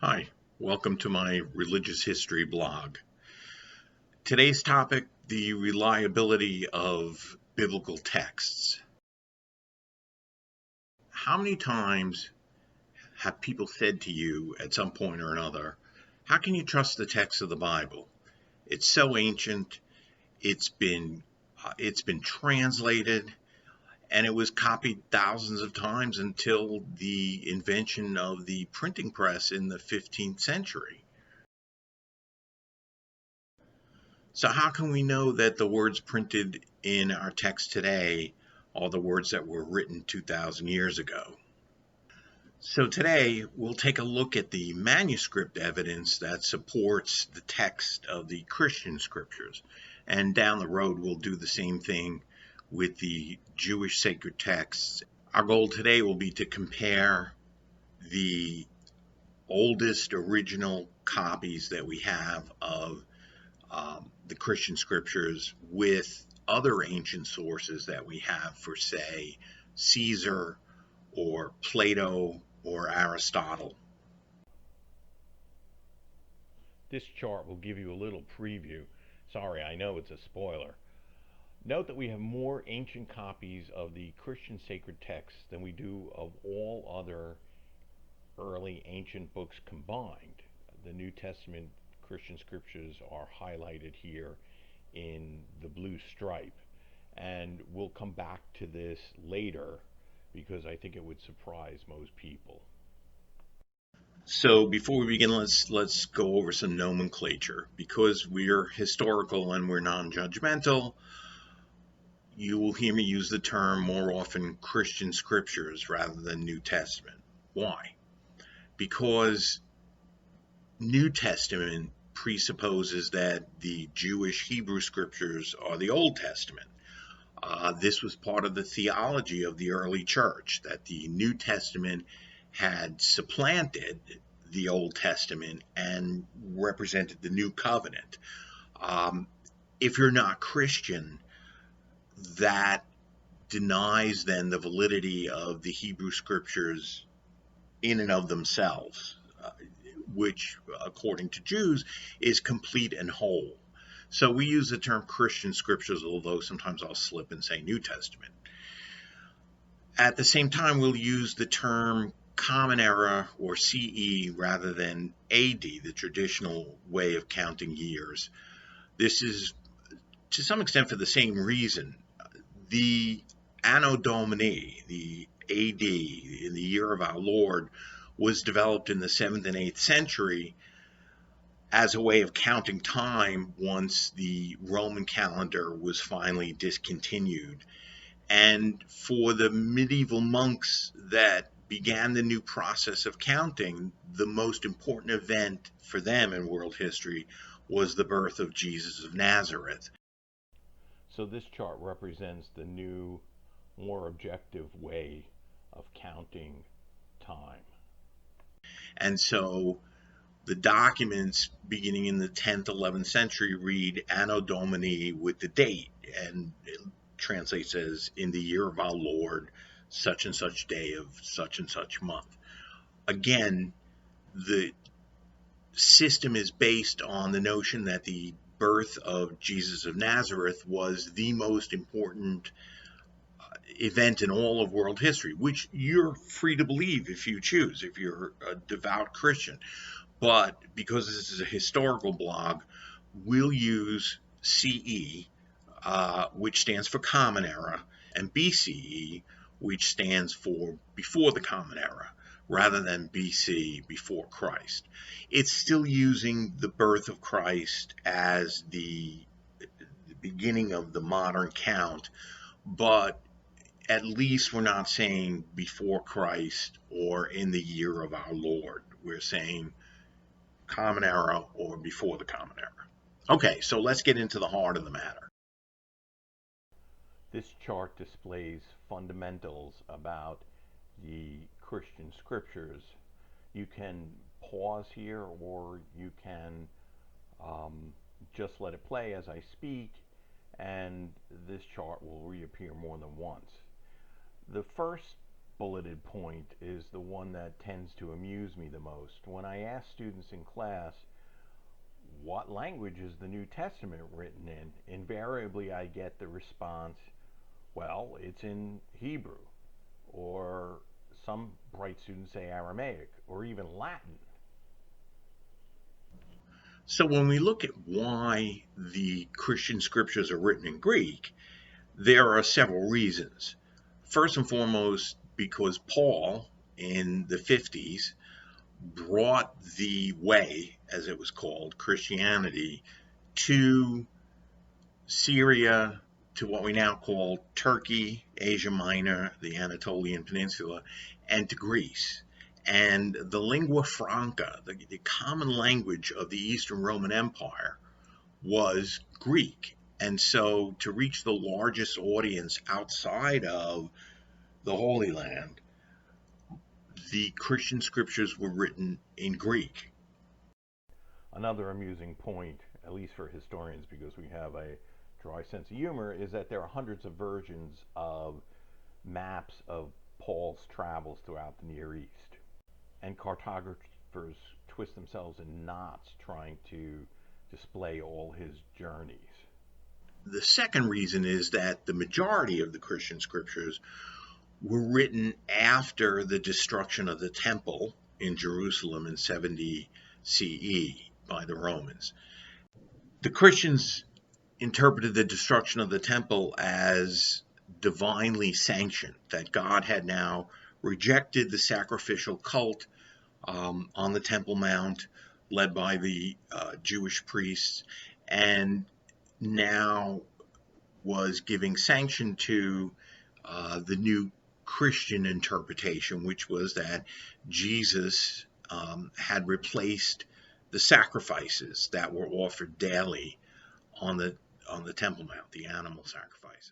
Hi, welcome to my religious history blog. Today's topic, the reliability of biblical texts. How many times have people said to you at some point or another, how can you trust the text of the Bible? It's so ancient, it's been translated, and it was copied thousands of times until the invention of the printing press in the 15th century. So how can we know that the words printed in our text today are the words that were written 2,000 years ago? So today we'll take a look at the manuscript evidence that supports the text of the Christian scriptures. And down the road we'll do the same thing with the Jewish sacred texts. Our goal today will be to compare the oldest original copies that we have of the Christian scriptures with other ancient sources that we have for, say, Caesar or Plato or Aristotle. This chart will give you a little preview. Sorry, I know it's a spoiler. Note that we have more ancient copies of the Christian sacred texts than we do of all other early ancient books combined. The New Testament Christian scriptures are highlighted here in the blue stripe, and we'll come back to this later because I think it would surprise most people. So before we begin, let's go over some nomenclature. Because we're historical and we're non-judgmental, you will hear me use the term more often Christian scriptures rather than New Testament. Why? Because New Testament presupposes that the Jewish Hebrew scriptures are the Old Testament. This was part of the theology of the early church, that the New Testament had supplanted the Old Testament and represented the New Covenant. If you're not Christian, that denies then the validity of the Hebrew scriptures in and of themselves, which, according to Jews, is complete and whole. So we use the term Christian scriptures, although sometimes I'll slip and say New Testament. At the same time, we'll use the term Common Era or CE rather than AD, the traditional way of counting years. This is to some extent for the same reason. The Anno Domini, the AD, in the year of our Lord, was developed in the 7th and 8th century as a way of counting time once the Roman calendar was finally discontinued. And for the medieval monks that began the new process of counting, the most important event for them in world history was the birth of Jesus of Nazareth. So this chart represents the new, more objective way of counting time. And so the documents beginning in the 10th, 11th century read Anno Domini with the date, and it translates as in the year of our Lord, such and such day of such and such month. Again, the system is based on the notion that the birth of Jesus of Nazareth was the most important event in all of world history, which you're free to believe if you choose, if you're a devout Christian. But because this is a historical blog, we'll use CE, which stands for Common Era, and BCE, which stands for before the Common Era, rather than BC, before Christ. It's still using the birth of Christ as the beginning of the modern count, but at least we're not saying before Christ or in the year of our Lord. We're saying Common Era or before the Common Era. Okay, so let's get into the heart of the matter. This chart displays fundamentals about the Christian scriptures. You can pause here, or you can just let it play as I speak, and this chart will reappear more than once. The first bulleted point is the one that tends to amuse me the most. When I ask students in class, what language is the New Testament written in? Invariably, I get the response, well, it's in Hebrew, or some bright students say Aramaic, or even Latin. So when we look at why the Christian scriptures are written in Greek, there are several reasons. First and foremost, because Paul in the 50s brought the way, as it was called, Christianity, to Syria, to what we now call Turkey, Asia Minor, the Anatolian Peninsula, and to Greece. And the lingua franca, the common language of the Eastern Roman Empire, was Greek. And so to reach the largest audience outside of the Holy Land, the Christian scriptures were written in Greek. Another amusing point, at least for historians, because we have a dry sense of humor, is that there are hundreds of versions of maps of Paul's travels throughout the Near East. And cartographers twist themselves in knots trying to display all his journeys. The second reason is that the majority of the Christian scriptures were written after the destruction of the temple in Jerusalem in 70 CE by the Romans. The Christians interpreted the destruction of the temple as divinely sanctioned, that God had now rejected the sacrificial cult on the Temple Mount led by the Jewish priests, and now was giving sanction to the new Christian interpretation, which was that Jesus had replaced the sacrifices that were offered daily on the Temple Mount, the animal sacrifices.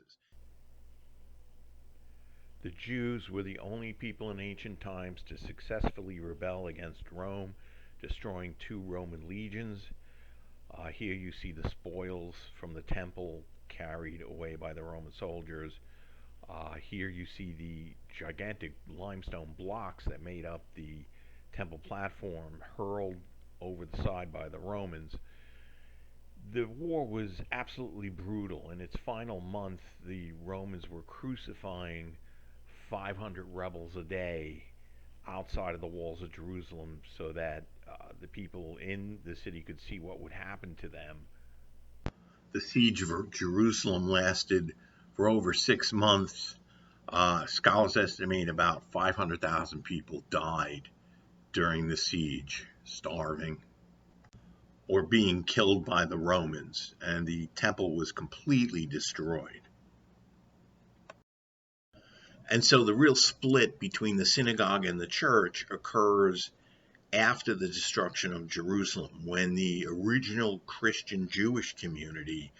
The Jews were the only people in ancient times to successfully rebel against Rome, destroying 2 Roman legions. Here you see the spoils from the temple carried away by the Roman soldiers. Here you see the gigantic limestone blocks that made up the temple platform hurled over the side by the Romans. The war was absolutely brutal. In its final month, the Romans were crucifying 500 rebels a day outside of the walls of Jerusalem so that the people in the city could see what would happen to them. The siege of Jerusalem lasted for over 6 months. Scholars estimate about 500,000 people died during the siege, starving or being killed by the Romans, and the temple was completely destroyed. And so the real split between the synagogue and the church occurs after the destruction of Jerusalem, when the original Christian Jewish community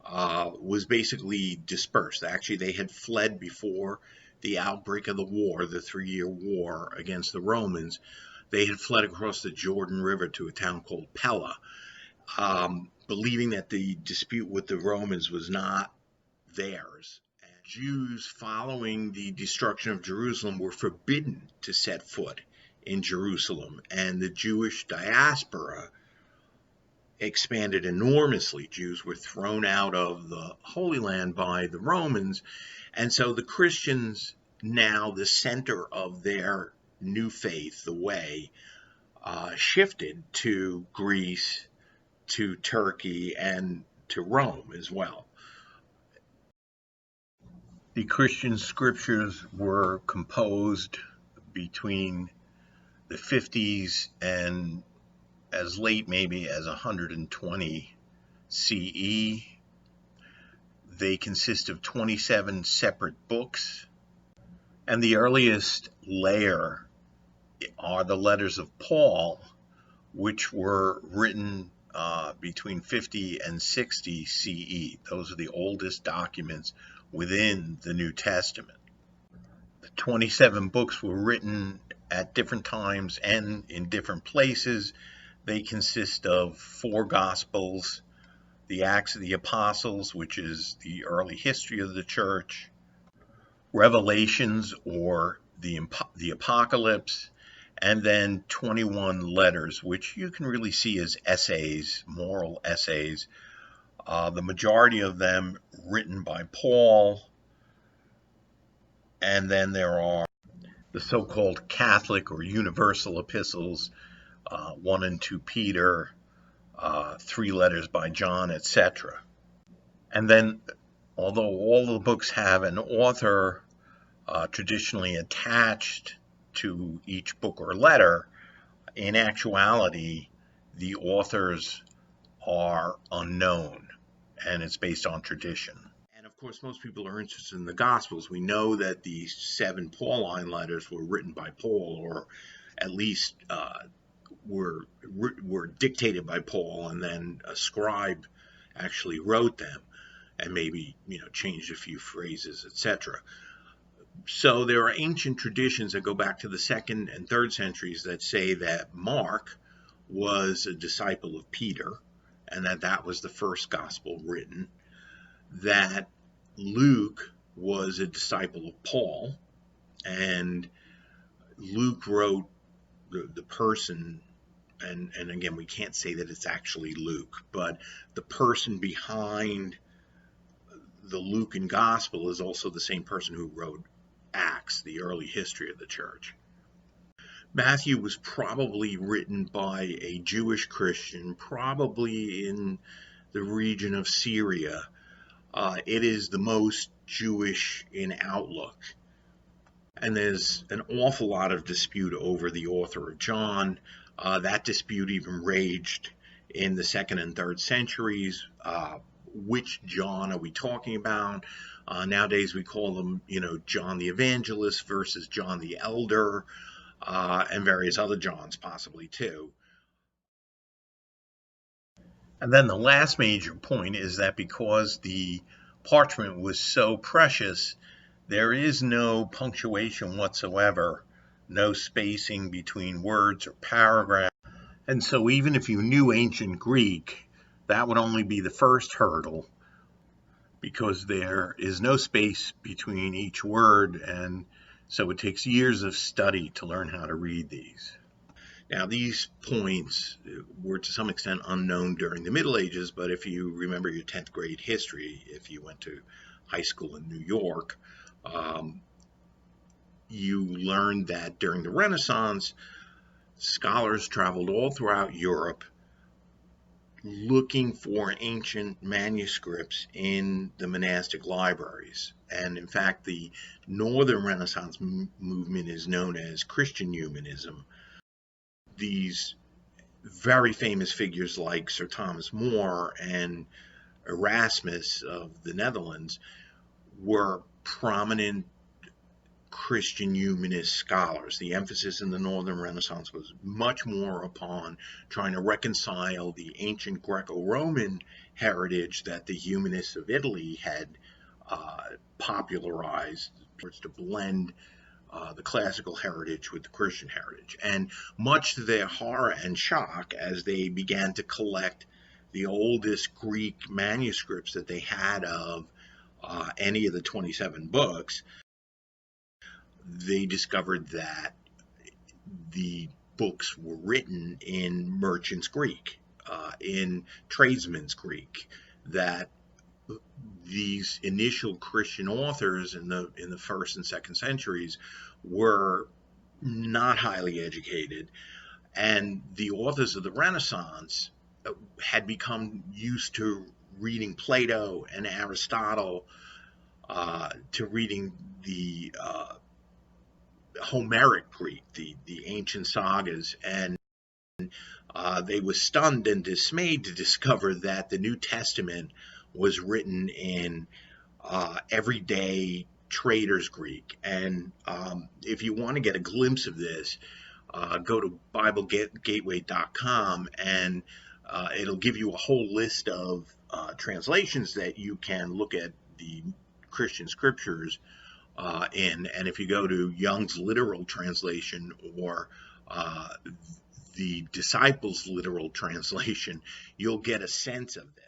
was basically dispersed. Actually, they had fled before the outbreak of the war, the 3-year war against the Romans. They had fled across the Jordan River to a town called Pella, believing that the dispute with the Romans was not theirs. And Jews following the destruction of Jerusalem were forbidden to set foot in Jerusalem, and the Jewish diaspora expanded enormously. Jews were thrown out of the Holy Land by the Romans, and so the Christians, now the center of their new faith, the way, shifted to Greece, to Turkey, and to Rome as well. The Christian scriptures were composed between the 50s and as late maybe as 120 CE. They consist of 27 separate books, and the earliest layer are the letters of Paul, which were written between 50 and 60 CE. Those are the oldest documents within the New Testament. The 27 books were written at different times and in different places. They consist of 4 Gospels, the Acts of the Apostles, which is the early history of the church, Revelations or the Apocalypse, and then 21 letters, which you can really see as essays, moral essays. The majority of them written by Paul, and then there are the so-called Catholic or universal epistles, 1 and 2 Peter, 3 letters by John, etc. And then, although all the books have an author traditionally attached to each book or letter, in actuality, the authors are unknown, and it's based on tradition. And of course, most people are interested in the Gospels. We know that the 7 Pauline letters were written by Paul, or at least were dictated by Paul, and then a scribe actually wrote them, and maybe changed a few phrases, etc. So there are ancient traditions that go back to the 2nd and 3rd centuries that say that Mark was a disciple of Peter, and that was the first gospel written, that Luke was a disciple of Paul, and Luke wrote the person, and again, we can't say that it's actually Luke, but the person behind the Lucan gospel is also the same person who wrote Acts, the early history of the church. Matthew was probably written by a Jewish Christian, probably in the region of Syria. It is the most Jewish in outlook. And there's an awful lot of dispute over the author of John. That dispute even raged in the 2nd and 3rd centuries. Which John are we talking about? Nowadays we call them, John the Evangelist versus John the Elder, and various other Johns possibly too. And then the last major point is that because the parchment was so precious, there is no punctuation whatsoever, no spacing between words or paragraphs. And so even if you knew ancient Greek, that would only be the first hurdle, because there is no space between each word, and so it takes years of study to learn how to read these. Now, these points were to some extent unknown during the Middle Ages, but if you remember your 10th grade history, if you went to high school in New York, you learned that during the Renaissance, scholars traveled all throughout Europe looking for ancient manuscripts in the monastic libraries. And in fact, the Northern Renaissance movement is known as Christian humanism. These very famous figures like Sir Thomas More and Erasmus of the Netherlands were prominent Christian humanist scholars. The emphasis in the Northern Renaissance was much more upon trying to reconcile the ancient Greco-Roman heritage that the humanists of Italy had popularized, to blend the classical heritage with the Christian heritage. And much to their horror and shock, as they began to collect the oldest Greek manuscripts that they had of any of the 27 books, they discovered that the books were written in merchants' Greek, in tradesmen's Greek, that these initial Christian authors in the 1st and 2nd centuries were not highly educated, and the authors of the Renaissance had become used to reading Plato and Aristotle, to reading the Homeric Greek, the ancient sagas, and they were stunned and dismayed to discover that the New Testament was written in everyday traders' Greek. And if you want to get a glimpse of this, go to BibleGateway.com, and it'll give you a whole list of translations that you can look at the Christian scriptures in. And if you go to Young's literal translation or the Disciples' literal translation, you'll get a sense of this.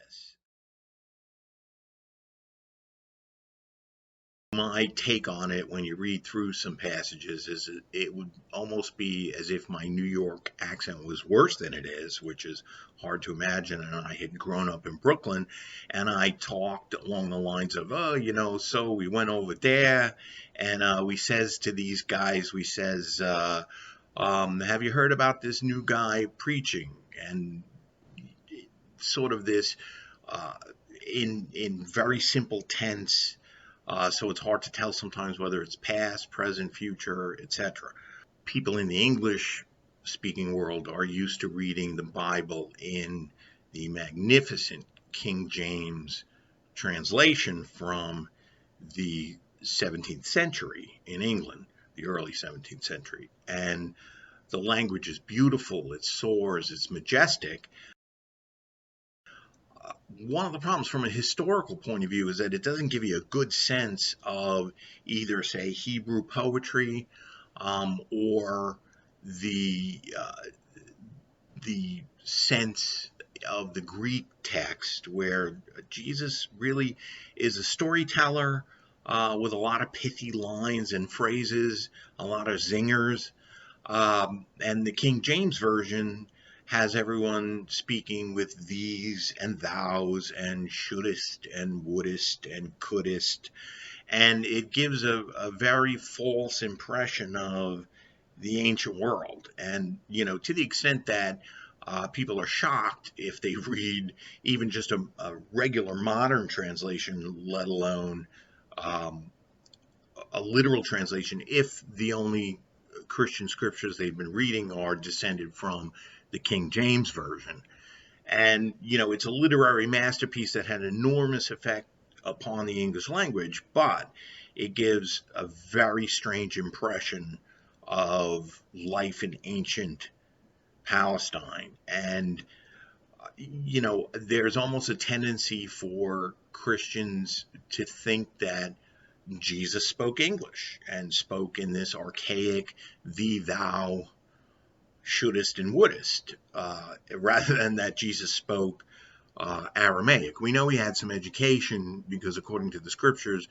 my take on it when you read through some passages is it would almost be as if my New York accent was worse than it is, which is hard to imagine. And I had grown up in Brooklyn, and I talked along the lines of, oh, so we went over there, and we says to these guys, we says, have you heard about this new guy preaching? And sort of this uh, in very simple tense, so it's hard to tell sometimes whether it's past, present, future, etc. People in the English speaking world are used to reading the Bible in the magnificent King James translation from the 17th century in England, the early 17th century. And the language is beautiful, it soars, it's majestic. One of the problems from a historical point of view is that it doesn't give you a good sense of either, say, Hebrew poetry, or the the sense of the Greek text, where Jesus really is a storyteller with a lot of pithy lines and phrases, a lot of zingers. And the King James Version has everyone speaking with these and thous and shouldest and wouldest and couldest. And it gives a very false impression of the ancient world. And, to the extent that people are shocked if they read even just a regular modern translation, let alone um, a literal translation, if the only Christian scriptures they've been reading are descended from the King James Version. And, it's a literary masterpiece that had enormous effect upon the English language, but it gives a very strange impression of life in ancient Palestine. And, there's almost a tendency for Christians to think that Jesus spoke English and spoke in this archaic thee, thou, shouldest, and wouldest, rather than that Jesus spoke Aramaic. We know he had some education because, according to the scriptures,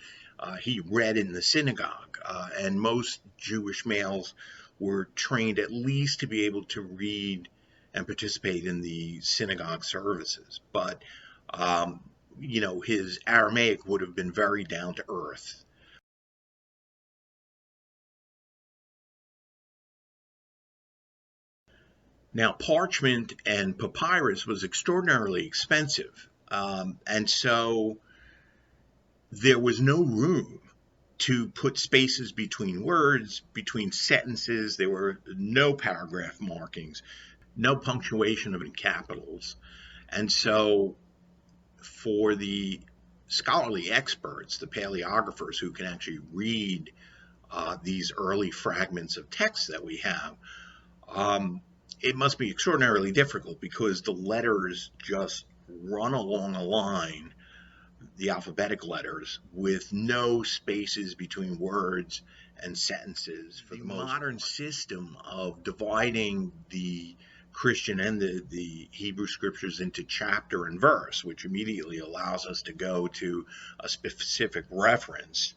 he read in the synagogue, and most Jewish males were trained at least to be able to read and participate in the synagogue services. But, his Aramaic would have been very down to earth. Now, parchment and papyrus was extraordinarily expensive, and so there was no room to put spaces between words, between sentences. There were no paragraph markings, no punctuation of in capitals. And so, for the scholarly experts, the paleographers who can actually read these early fragments of text that we have, um, it must be extraordinarily difficult because the letters just run along a line, the alphabetic letters, with no spaces between words and sentences. For the modern system of dividing the Christian and the Hebrew scriptures into chapter and verse, which immediately allows us to go to a specific reference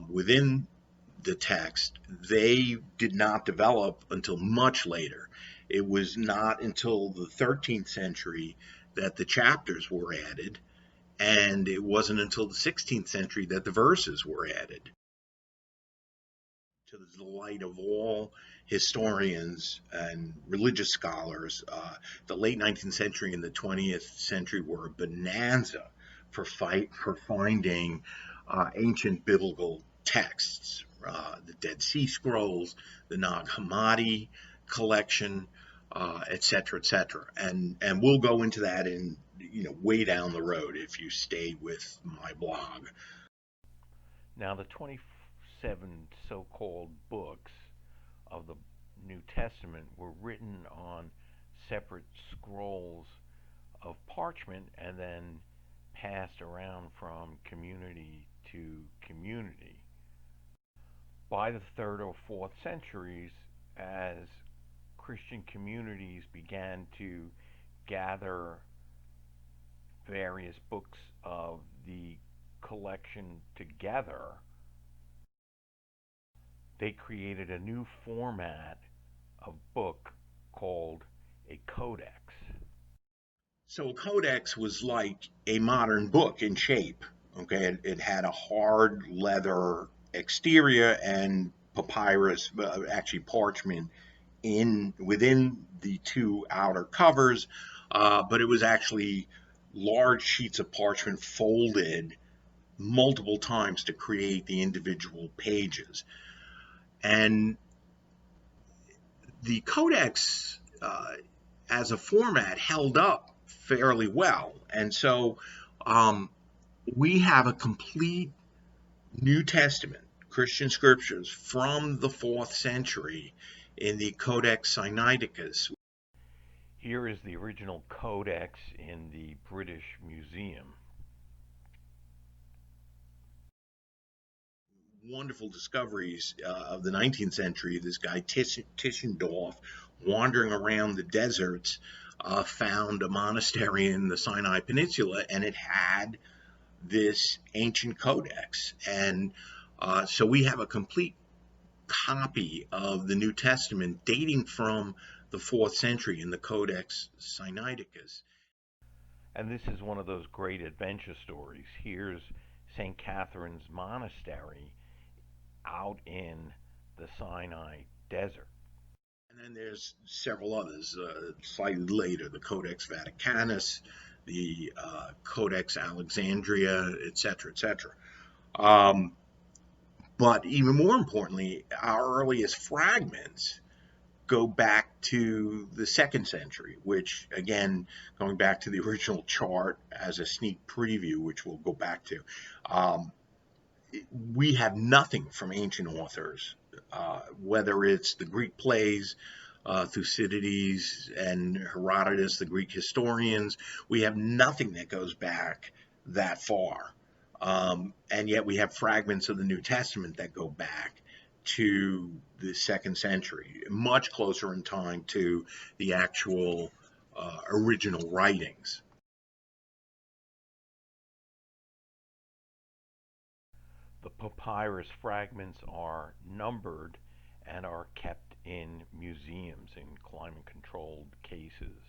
within the text, they did not develop until much later. It was not until the 13th century that the chapters were added, and it wasn't until the 16th century that the verses were added. To the delight of all historians and religious scholars, the late 19th century and the 20th century were a bonanza for finding ancient biblical texts, the Dead Sea Scrolls, the Nag Hammadi collection, et cetera, et cetera. And we'll go into that in way down the road if you stay with my blog. Now, the 27 so called books of the New Testament were written on separate scrolls of parchment and then passed around from community to community. By the 3rd or 4th centuries, as Christian communities began to gather various books of the collection together, they created a new format of book called a codex. So a codex was like a modern book in shape. Okay, it had a hard leather exterior and papyrus, actually parchment, in within the two outer covers, but it was actually large sheets of parchment folded multiple times to create the individual pages. And the codex, as a format, held up fairly well. And so um, we have a complete New Testament, Christian scriptures from the fourth century in the Codex Sinaiticus. Here is the original codex in the British Museum. Wonderful discoveries of the 19th century. This guy Tischendorf, wandering around the deserts, found a monastery in the Sinai Peninsula, and it had this ancient codex. And so we have a complete copy of the New Testament dating from the fourth century in the Codex Sinaiticus. And this is one of those great adventure stories. Here's St. Catherine's Monastery out in the Sinai desert. And then there's several others slightly later, the Codex Vaticanus, the Codex Alexandria, etc., etc. Um, but even more importantly, our earliest fragments go back to the second century, which, again, going back to the original chart as a sneak preview, which we'll go back to, um, we have nothing from ancient authors, whether it's the Greek plays, Thucydides and Herodotus, the Greek historians. We have nothing that goes back that far. And yet we have fragments of the New Testament that go back to the second century, much closer in time to the actual original writings. The papyrus fragments are numbered and are kept in museums in climate controlled cases.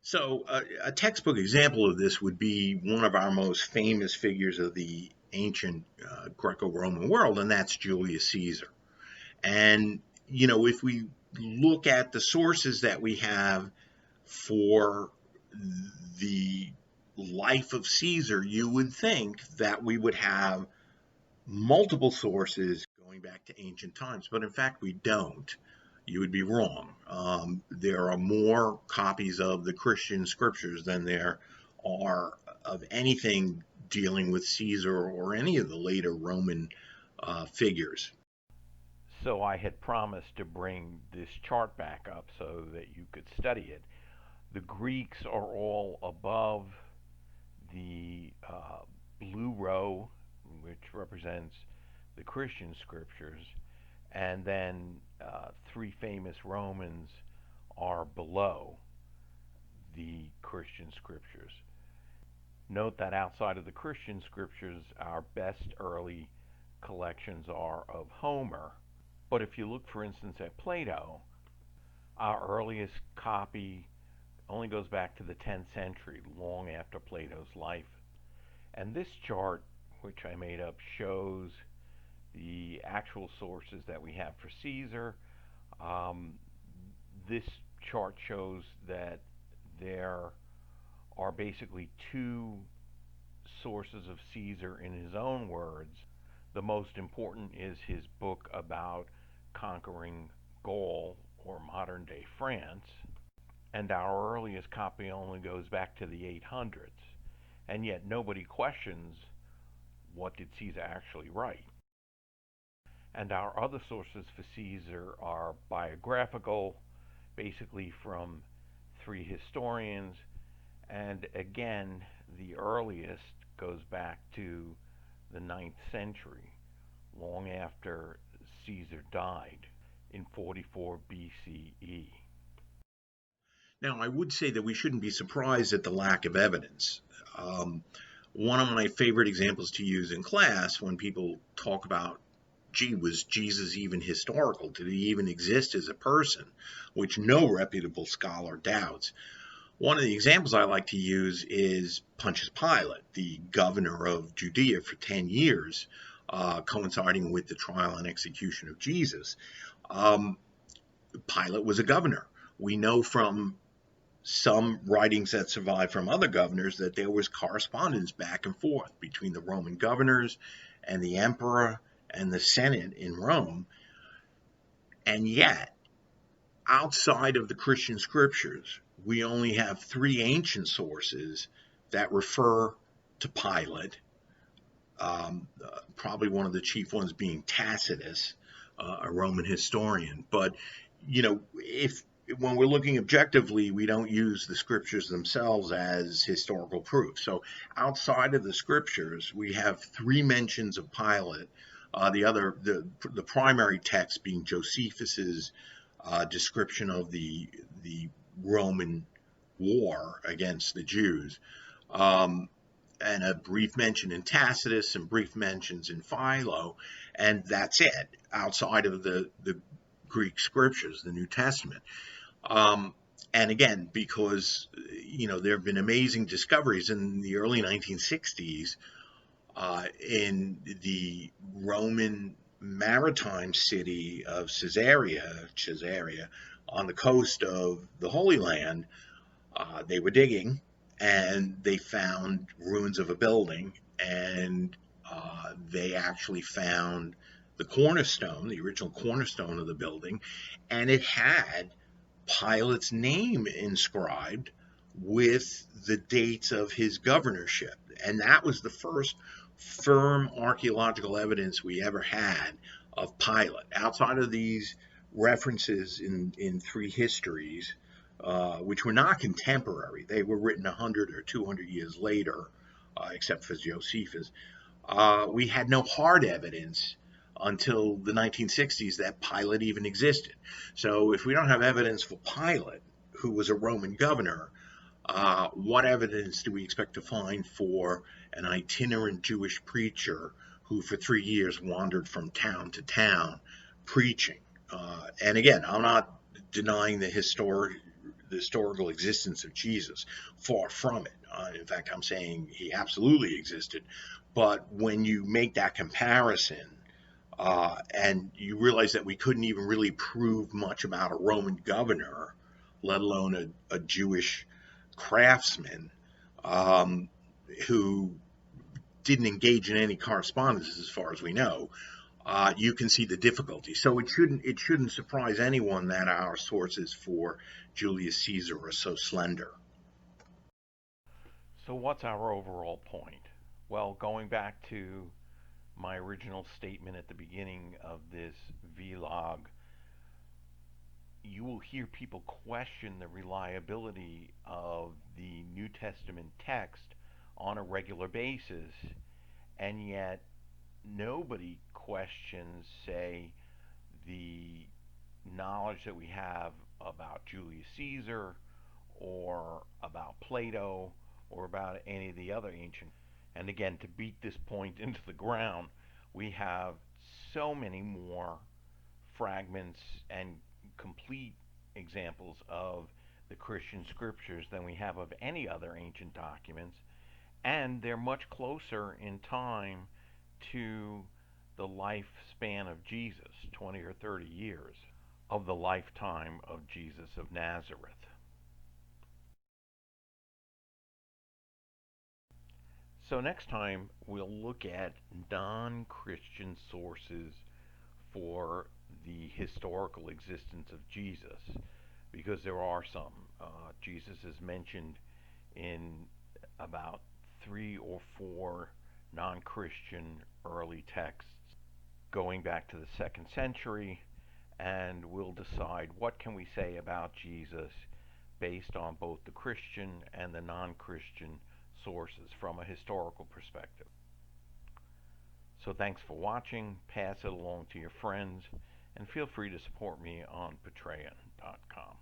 So, a textbook example of this would be one of our most famous figures of the ancient Greco Roman world, and that's Julius Caesar. And, if we look at the sources that we have for the life of Caesar, you would think that we would have multiple sources going back to ancient times, but in fact, we don't. You would be wrong. There are more copies of the Christian scriptures than there are of anything dealing with Caesar or any of the later Roman figures. So I had promised to bring this chart back up so that you could study it. The Greeks are all above the blue row, which represents the Christian scriptures, and then three famous Romans are below the Christian scriptures. Note that outside of the Christian scriptures, our best early collections are of Homer. But if you look, for instance, at Plato, our earliest copy only goes back to the 10th century, long after Plato's life. And this chart, which I made up, shows the actual sources that we have for Caesar. Um, this chart shows that there are basically two sources of Caesar in his own words. The most important is his book about conquering Gaul, or modern day France, and our earliest copy only goes back to the 800s. And yet nobody questions, what did Caesar actually write? And our other sources for Caesar are biographical, basically from three historians, and again, the earliest goes back to the ninth century, long after Caesar died in 44 BCE. Now, I would say that we shouldn't be surprised at the lack of evidence. Um, One of my favorite examples to use in class when people talk about, gee, was Jesus even historical? Did he even exist as a person? Which no reputable scholar doubts. One of the examples I like to use is Pontius Pilate, the governor of Judea for 10 years, coinciding with the trial and execution of Jesus. Um, Pilate was a governor. We know from some writings that survive from other governors that there was correspondence back and forth between the Roman governors and the emperor and the Senate in Rome. And yet, outside of the Christian scriptures, we only have three ancient sources that refer to Pilate, probably one of the chief ones being Tacitus, a Roman historian. But, if when we're looking objectively, we don't use the scriptures themselves as historical proof. So outside of the scriptures, we have three mentions of Pilate. The primary text being Josephus's description of the Roman war against the Jews, um, and a brief mention in Tacitus and brief mentions in Philo, and that's it. Outside of the Greek scriptures, the New Testament. Um, and again, because there have been amazing discoveries in the early 1960s in the Roman maritime city of Caesarea, on the coast of the Holy Land. They were digging and they found ruins of a building, and they actually found the cornerstone, the original cornerstone of the building, and it had Pilate's name inscribed with the dates of his governorship. And that was the first firm archaeological evidence we ever had of Pilate. Outside of these references in three histories, which were not contemporary, they were written 100 or 200 years later, except for Josephus, we had no hard evidence until the 1960s that Pilate even existed. So if we don't have evidence for Pilate, who was a Roman governor, what evidence do we expect to find for an itinerant Jewish preacher who for 3 years wandered from town to town preaching? And again, I'm not denying the historical existence of Jesus. Far from it. In fact, I'm saying he absolutely existed. But when you make that comparison, and you realize that we couldn't even really prove much about a Roman governor, let alone a Jewish craftsman, um, who didn't engage in any correspondence, as far as we know, you can see the difficulty. So it shouldn't surprise anyone that our sources for Julius Caesar are so slender. So, what's our overall point? Well, going back to my original statement at the beginning of this vlog, you will hear people question the reliability of the New Testament text on a regular basis, and yet nobody questions, say, the knowledge that we have about Julius Caesar or about Plato or about any of the other ancient. And again, to beat this point into the ground, we have so many more fragments and complete examples of the Christian scriptures than we have of any other ancient documents, and they're much closer in time to the lifespan of Jesus, 20 or 30 years of the lifetime of Jesus of Nazareth. So, next time we'll look at non Christian sources for the historical existence of Jesus, because there are some. Jesus is mentioned in about three or four non Christian early texts going back to the second century, and we'll decide what can we say about Jesus based on both the Christian and the non-Christian sources from a historical perspective. So thanks for watching, pass it along to your friends, and feel free to support me on patreon.com.